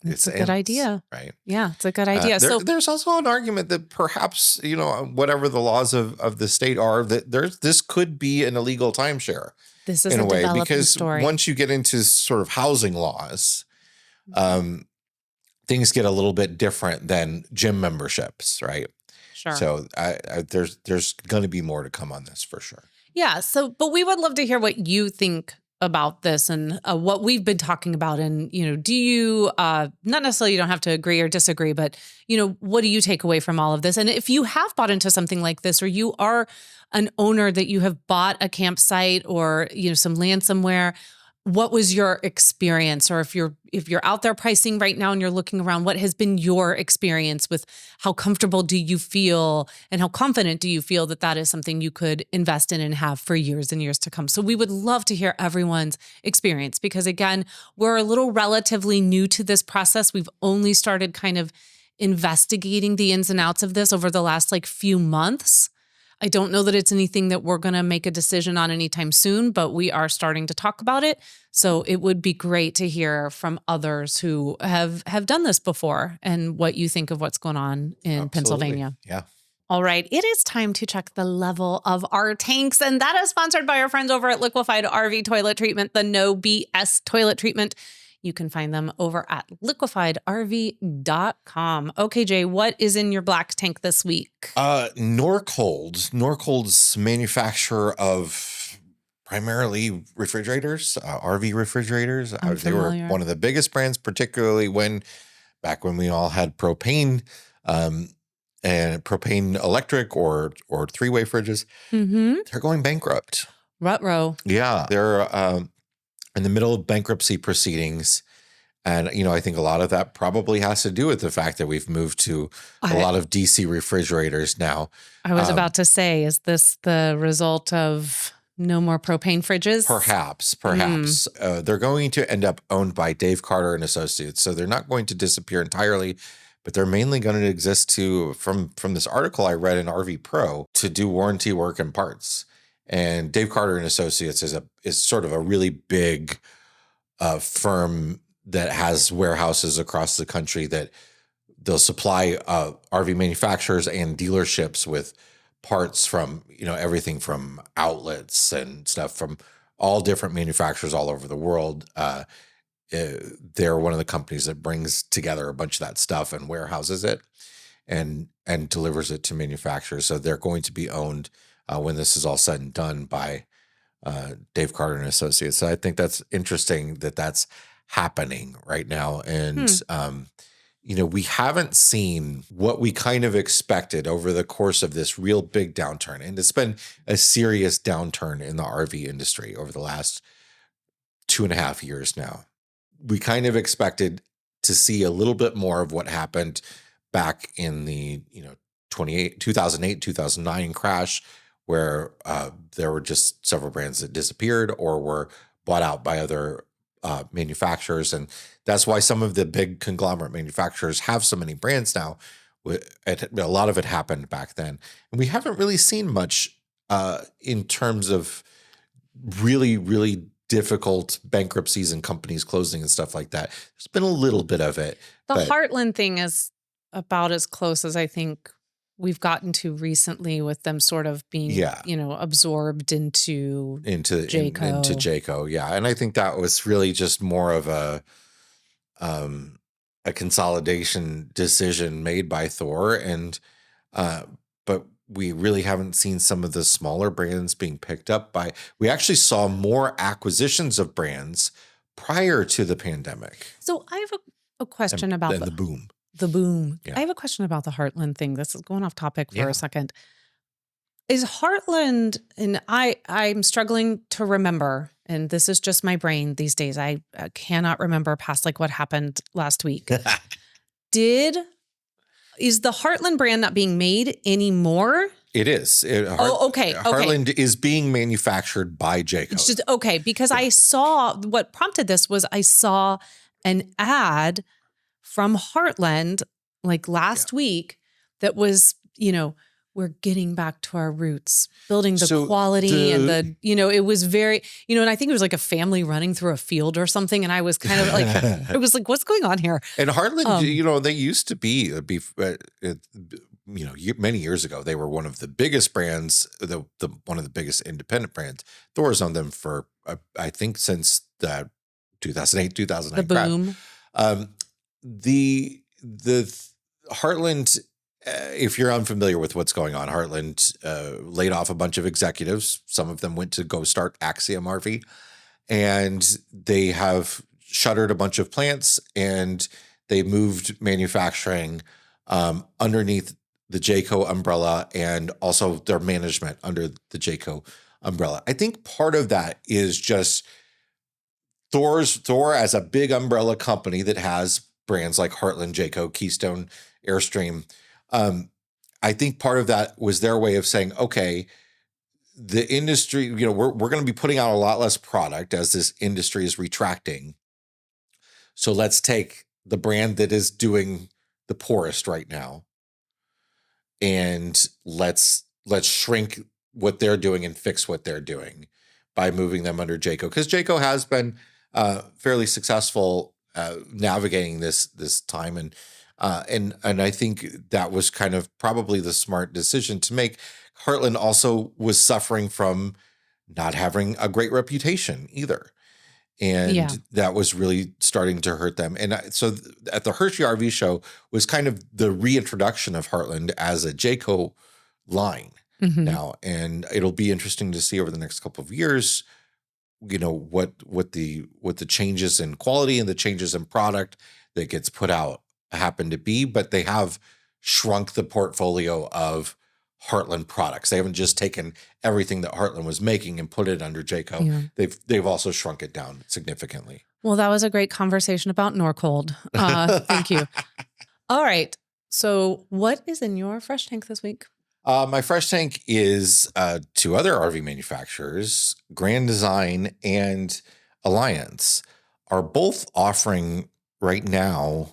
it's a good idea,
right?
Yeah, it's a good idea.
There's also an argument that perhaps whatever the laws of the state are, that this could be an illegal timeshare.
This is
in a way, because
story.
once you get into sort of housing laws, things get a little bit different than gym memberships, right?
Sure.
So there's going to be more to come on this for sure.
Yeah. But we would love to hear what you think about this and what we've been talking about. And, do you, not necessarily you don't have to agree or disagree, but, what do you take away from all of this? And if you have bought into something like this, or you are an owner that you have bought a campsite or, some land somewhere, what was your experience? Or if you're out there pricing right now and you're looking around, what has been your experience with how comfortable do you feel and how confident do you feel that that is something you could invest in and have for years and years to come? So we would love to hear everyone's experience, because again, we're a little relatively new to this process. We've only started kind of investigating the ins and outs of this over the last few months. I don't know that it's anything that we're going to make a decision on anytime soon, but we are starting to talk about it. So it would be great to hear from others who have done this before and what you think of what's going on in Pennsylvania.
Yeah.
All right. It is time to check the level of our tanks. And that is sponsored by our friends over at Liquefied RV Toilet Treatment, the No BS toilet treatment. You can find them over at liquefiedrv.com. Okay, Jay, what is in your black tank this week?
NorCold's manufacturer of primarily refrigerators, RV refrigerators. They were one of the biggest brands, particularly back when we all had propane and propane electric or 3-way fridges.
Mm-hmm.
They're going bankrupt.
Ruh-roh.
Yeah, they're in the middle of bankruptcy proceedings. And, I think a lot of that probably has to do with the fact that we've moved to a lot of DC refrigerators now.
I was about to say, is this the result of no more propane fridges?
Perhaps. They're going to end up owned by Dave Carter and Associates. So they're not going to disappear entirely, but they're mainly going to exist from this article I read in RV Pro, to do warranty work and parts. And Dave Carter and Associates is sort of a really big firm that has warehouses across the country that they'll supply RV manufacturers and dealerships with parts from, everything from outlets and stuff from all different manufacturers all over the world. They're one of the companies that brings together a bunch of that stuff and warehouses it and delivers it to manufacturers. So they're going to be owned when this is all said and done by Dave Carter and Associates. So I think that's interesting that that's happening right now. And, we haven't seen what we kind of expected over the course of this real big downturn. And it's been a serious downturn in the RV industry over the last 2.5 years now. We kind of expected to see a little bit more of what happened back in the, 2008, 2009 crash, where there were just several brands that disappeared or were bought out by other manufacturers. And that's why some of the big conglomerate manufacturers have so many brands now. A lot of it happened back then. And we haven't really seen much in terms of really, really difficult bankruptcies and companies closing and stuff like that. There's been a little bit of it.
The Heartland thing is about as close as I think we've gotten to recently with them sort of being, absorbed into
into
Jayco.
Jayco. Yeah. And I think that was really just more of a consolidation decision made by Thor. And, but we really haven't seen some of the smaller brands being picked up by, we actually saw more acquisitions of brands prior to the pandemic.
So I have a question about
the boom.
The boom.
Yeah.
I have a question about the Heartland thing. This is going off topic for a second. Is Heartland, and I'm struggling to remember, and this is just my brain these days. I cannot remember past like what happened last week. Is the Heartland brand not being made anymore?
It is.
Okay.
Heartland is being manufactured by Jayco.
It's just, okay, because I saw, what prompted this was I saw an ad from Heartland like last week that was, we're getting back to our roots, building the quality and it was very, and I think it was like a family running through a field or something. And I was kind of like, it was like, what's going on here?
And Heartland, they used to be, many years ago, they were one of the biggest brands, one of the biggest independent brands. Thor's on them for, I think since the 2008, 2009
the boom.
The Heartland, if you're unfamiliar with what's going on, Heartland laid off a bunch of executives. Some of them went to go start Axiom RV, and they have shuttered a bunch of plants, and they moved manufacturing underneath the Jayco umbrella, and also their management under the Jayco umbrella. I think part of that is just Thor as a big umbrella company that has brands like Heartland, Jayco, Keystone, Airstream. I think part of that was their way of saying, okay, the industry, we're going to be putting out a lot less product as this industry is retracting. So let's take the brand that is doing the poorest right now, and let's shrink what they're doing and fix what they're doing by moving them under Jayco, because Jayco has been fairly successful navigating this time, and I think that was kind of probably the smart decision to make. Heartland also was suffering from not having a great reputation either, and that was really starting to hurt them. And so at the Hershey RV show was kind of the reintroduction of Heartland as a Jayco line now, and it'll be interesting to see over the next couple of years, what the changes in quality and the changes in product that gets put out happen to be. But they have shrunk the portfolio of Heartland products. They haven't just taken everything that Heartland was making and put it under Jayco. Yeah. They've also shrunk it down significantly.
Well, that was a great conversation about NorCold. Thank you. All right. So what is in your fresh tank this week?
My fresh tank is two other RV manufacturers, Grand Design and Alliance, are both offering right now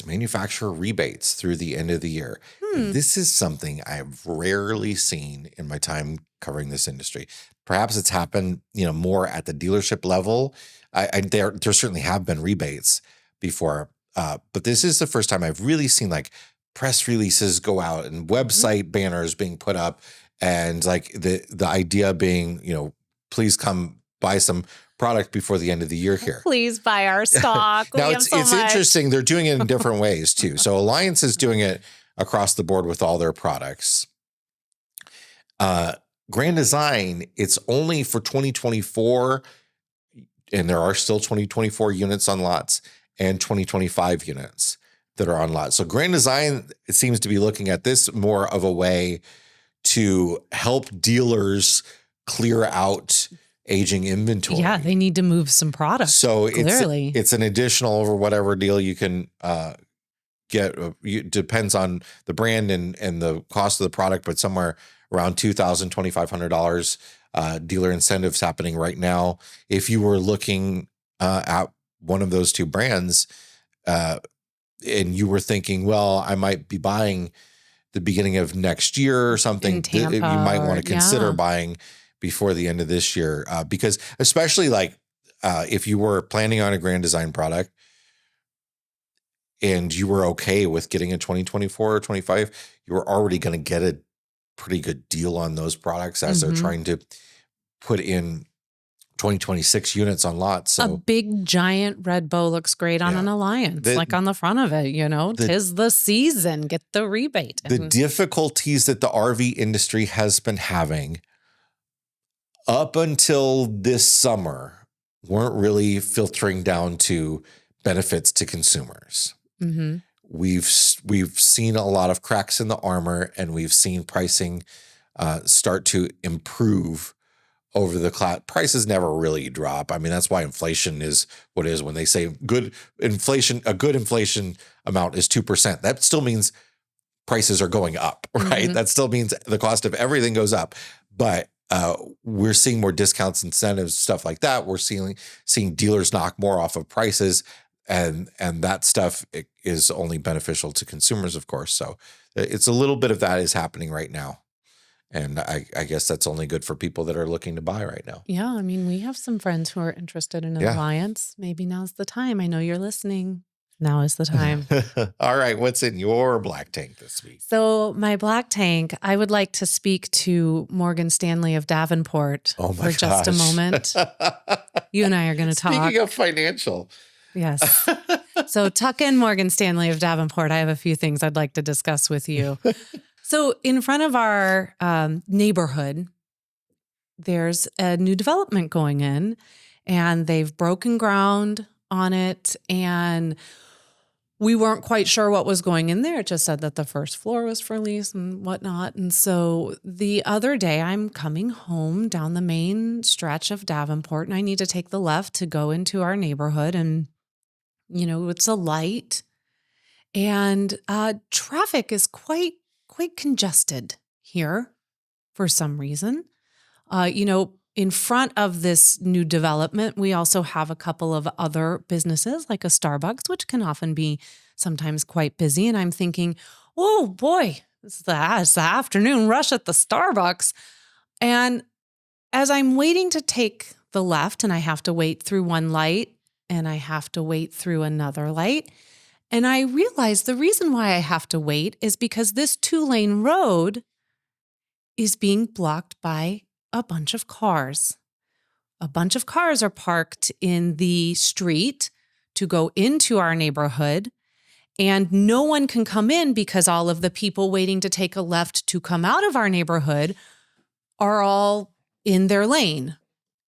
manufacturer rebates through the end of the year. This is something I've rarely seen in my time covering this industry. Perhaps it's happened, more at the dealership level. There certainly have been rebates before, but this is the first time I've really seen like press releases go out and website banners being put up, and like the idea being, please come buy some product before the end of the year here.
Please buy our stock.
Now it's interesting. They're doing it in different ways too. So Alliance is doing it across the board with all their products. Grand Design, it's only for 2024, and there are still 2024 units on lots and 2025 units that are on lots. So Grand Design, it seems to be looking at this more of a way to help dealers clear out aging inventory.
Yeah, they need to move some products.
So
clearly,
it's an additional over whatever deal you can get. It depends on the brand and the cost of the product, but somewhere around $2,000, $2,500 dealer incentives happening right now. If you were looking at one of those two brands, and you were thinking, well, I might be buying the beginning of next year or something, you might want to consider buying before the end of this year, because especially like if you were planning on a Grand Design product, and you were okay with getting a 2024 or 25, you were already going to get a pretty good deal on those products as they're trying to put in 2026 units on lots. So
a big giant red bow looks great on an Alliance, like on the front of it, tis the season, get the rebate.
The difficulties that the RV industry has been having up until this summer weren't really filtering down to benefits to consumers.
Mm-hmm.
We've seen a lot of cracks in the armor, and we've seen pricing start to improve over the class. Prices never really drop. I mean, that's why inflation is what it is. When they say a good inflation amount is 2%, that still means prices are going up, right?
Mm-hmm.
That still means the cost of everything goes up. But we're seeing more discounts, incentives, stuff like that. We're seeing dealers knock more off of prices, and that stuff is only beneficial to consumers, of course. So it's a little bit of that is happening right now. And I guess that's only good for people that are looking to buy right now.
Yeah. I mean, we have some friends who are interested in an Alliance. Maybe now's the time. I know you're listening. Now is the time.
All right. What's in your black tank this week?
So my black tank, I would like to speak to Morgan Stanley of Davenport for just a moment. You and I are going to talk.
Speaking of financial.
Yes. So tuck in Morgan Stanley of Davenport. I have a few things I'd like to discuss with you. So in front of our neighborhood, there's a new development going in, and they've broken ground on it, and we weren't quite sure what was going in there. It just said that the first floor was for lease and whatnot. And so the other day I'm coming home down the main stretch of Davenport, and I need to take the left to go into our neighborhood. And, it's a light, and traffic is quite congested here for some reason. In front of this new development, we also have a couple of other businesses like a Starbucks, which can often be sometimes quite busy. And I'm thinking, oh boy, it's the afternoon rush at the Starbucks. And as I'm waiting to take the left, and I have to wait through one light and I have to wait through another light, and I realize the reason why I have to wait is because this 2-lane road is being blocked by a bunch of cars. A bunch of cars are parked in the street to go into our neighborhood, and no one can come in because all of the people waiting to take a left to come out of our neighborhood are all in their lane.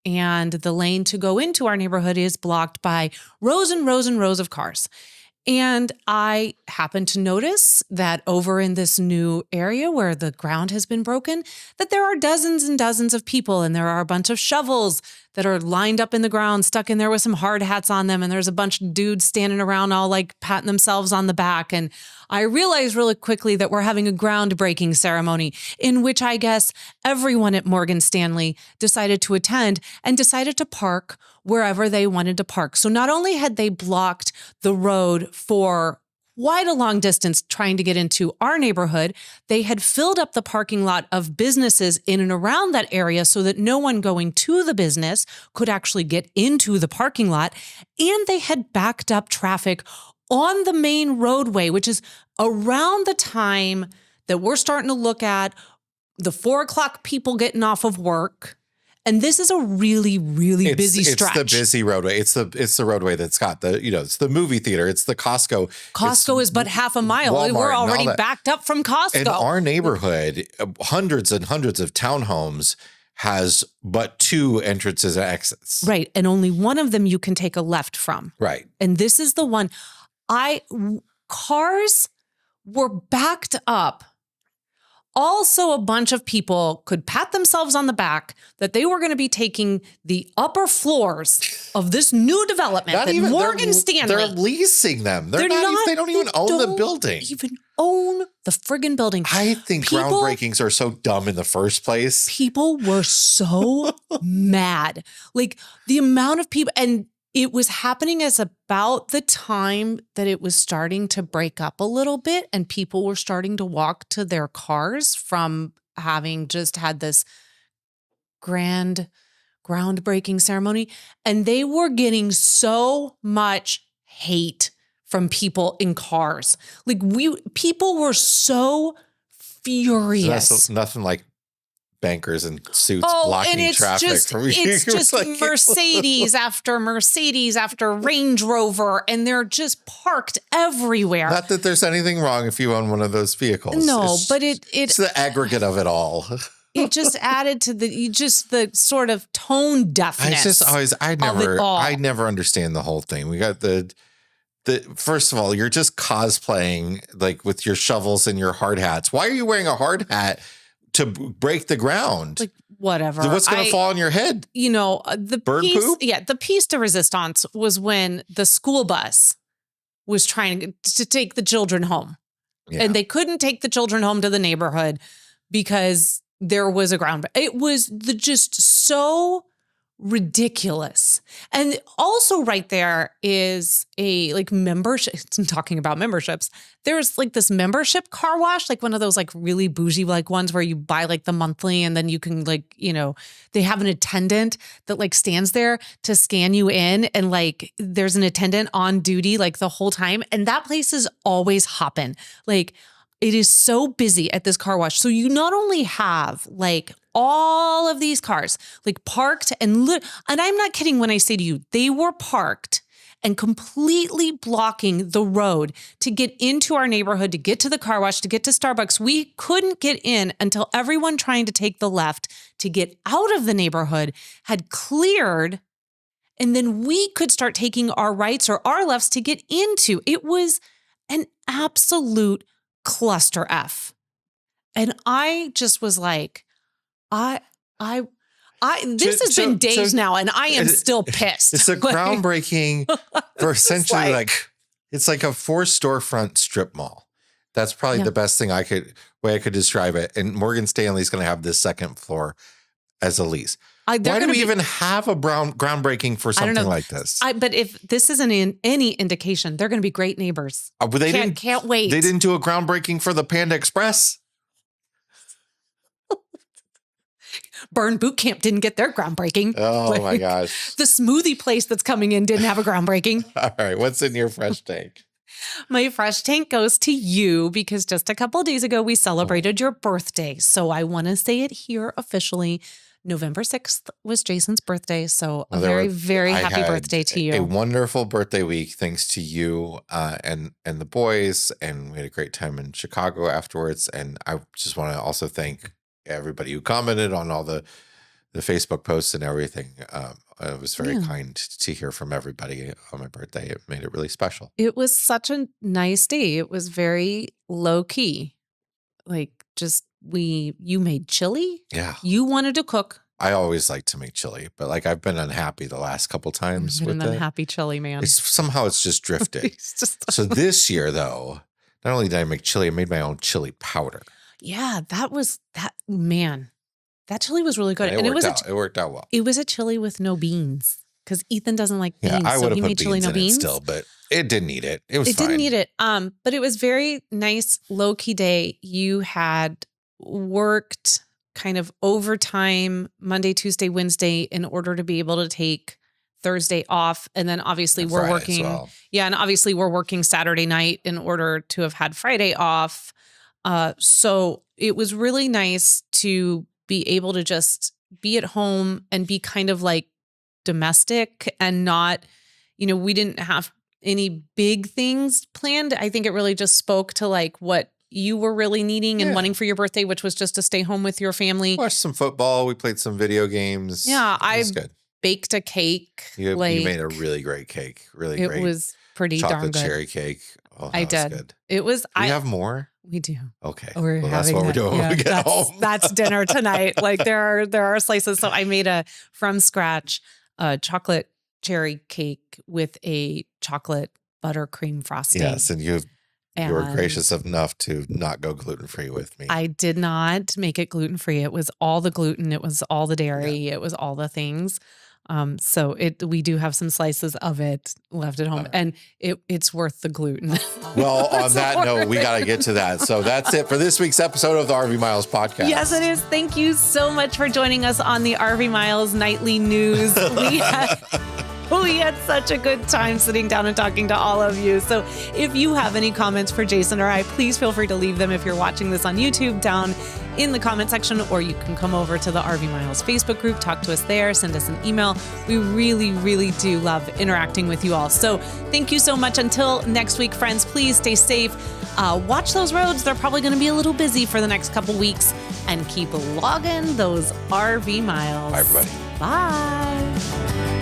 And the lane to go into our neighborhood is blocked by rows and rows and rows of cars. And I happened to notice that over in this new area where the ground has been broken, that there are dozens and dozens of people, and there are a bunch of shovels that are lined up in the ground, stuck in there with some hard hats on them. And there's a bunch of dudes standing around all like patting themselves on the back. And I realized really quickly that we're having a groundbreaking ceremony in which I guess everyone at Morgan Stanley decided to attend and decided to park wherever they wanted to park. So not only had they blocked the road for quite a long distance trying to get into our neighborhood, they had filled up the parking lot of businesses in and around that area so that no one going to the business could actually get into the parking lot. And they had backed up traffic on the main roadway, which is around the time that we're starting to look at the 4 o'clock people getting off of work. And this is a really, really busy stretch.
It's the busy roadway. It's the roadway that's got it's the movie theater. It's the Costco.
Costco is but half a mile.
Walmart
We're already backed up from Costco.
In our neighborhood, hundreds and hundreds of townhomes has but 2 entrances and exits.
Right. And only one of them you can take a left from.
Right.
And this is the one. Cars were backed up. Also, a bunch of people could pat themselves on the back that they were going to be taking the upper floors of this new development Morgan Stanley.
They're leasing them. They don't even own the building.
Even own the friggin' building.
I think groundbreakings are so dumb in the first place.
People were so mad. Like the amount of people, and it was happening as about the time that it was starting to break up a little bit, and people were starting to walk to their cars from having just had this groundbreaking ceremony. And they were getting so much hate from people in cars. Like people were so furious.
So that's nothing like bankers in suits blocking traffic from you.
It's just
like,
Mercedes after Mercedes after Range Rover, and they're just parked everywhere.
Not that there's anything wrong if you own one of those vehicles.
No, but
it's the aggregate of it all.
It just added to the sort of tone deafness.
I never understand the whole thing. We got the first of all, you're just cosplaying like with your shovels and your hard hats. Why are you wearing a hard hat to break the ground?
Like, whatever.
What's going to fall on your head?
The
bird poop?
Yeah, the piece de resistance was when the school bus was trying to take the children home. Yeah. And they couldn't take the children home to the neighborhood because there was a ground. It was just so ridiculous. And also right there is a like membership. Talking about memberships, there's like this membership car wash, like one of those like really bougie like ones where you buy like the monthly and then you can like, they have an attendant that like stands there to scan you in, and like there's an attendant on duty like the whole time. And that place is always hopping. Like, it is so busy at this car wash. So you not only have like all of these cars like parked and I'm not kidding when I say to you, they were parked and completely blocking the road to get into our neighborhood, to get to the car wash, to get to Starbucks. We couldn't get in until everyone trying to take the left to get out of the neighborhood had cleared. And then we could start taking our rights or our lefts to get into. It was an absolute cluster F. And I just was like, this has been days now, and I am still pissed.
It's a groundbreaking for essentially it's like a 4 storefront strip mall. That's probably the best thing way I could describe it. And Morgan Stanley's going to have this second floor as a lease. Why do we even have a groundbreaking for something like this?
But if this isn't any indication, they're going to be great neighbors. Can't wait.
They didn't do a groundbreaking for the Panda Express.
Burn Boot Camp didn't get their groundbreaking.
Oh my gosh.
The smoothie place that's coming in didn't have a groundbreaking.
All right. What's in your fresh tank?
My fresh tank goes to you because just a couple of days ago, we celebrated your birthday. So I want to say it here officially. November 6th was Jason's birthday. So a very, very happy birthday to you.
A wonderful birthday week thanks to you and the boys. And we had a great time in Chicago afterwards. And I just want to also thank everybody who commented on all the Facebook posts and everything. It was very kind to hear from everybody on my birthday. It made it really special.
It was such a nice day. It was very low key. Like you made chili.
Yeah.
You wanted to cook.
I always like to make chili, but like I've been unhappy the last couple times.
You've been an unhappy chili man.
It's just drifted. So this year though, not only did I make chili, I made my own chili powder.
Yeah, man. That chili was really good.
And it worked out well.
It was a chili with no beans because Ethan doesn't like beans.
Yeah, I would have put
made chili
beans
no
in
beans.
it still, but it didn't need it. It was fine.
Didn't need it. But it was very nice, low key day. You had worked kind of overtime Monday, Tuesday, Wednesday in order to be able to take Thursday off. And then obviously we're working. Well. Yeah. And obviously we're working Saturday night in order to have had Friday off. So it was really nice to be able to just be at home and be kind of like domestic and not, we didn't have any big things planned. I think it really just spoke to like what you were really needing and wanting for your birthday, which was just to stay home with your family.
Watched some football. We played some video games.
Yeah. I baked a cake.
You made a really great cake. Really great.
It was pretty darn good.
Chocolate cherry cake. Oh,
I did.
Good.
It was.
Do you have more?
We do.
Okay.
That's
what we're doing when we get home.
That's dinner tonight. Like there are slices. So I made from scratch chocolate cherry cake with a chocolate buttercream frosting.
Yes, and you were gracious enough to not go gluten-free with me.
I did not make it gluten-free. It was all the gluten. It was all the dairy. It was all the things. So we do have some slices of it left at home, and it's worth the gluten.
Well, on that note, we got to get to that. So that's it for this week's episode of the RV Miles podcast.
Yes, it is. Thank you so much for joining us on the RV Miles Nightly News. We had such a good time sitting down and talking to all of you. So if you have any comments for Jason or I, please feel free to leave them if you're watching this on YouTube down in the comment section, or you can come over to the RV Miles Facebook group, talk to us there, send us an email. We really, really do love interacting with you all. So thank you so much. Until next week, friends, please stay safe. Watch those roads. They're probably going to be a little busy for the next couple weeks, and keep logging those RV miles.
Bye, everybody.
Bye.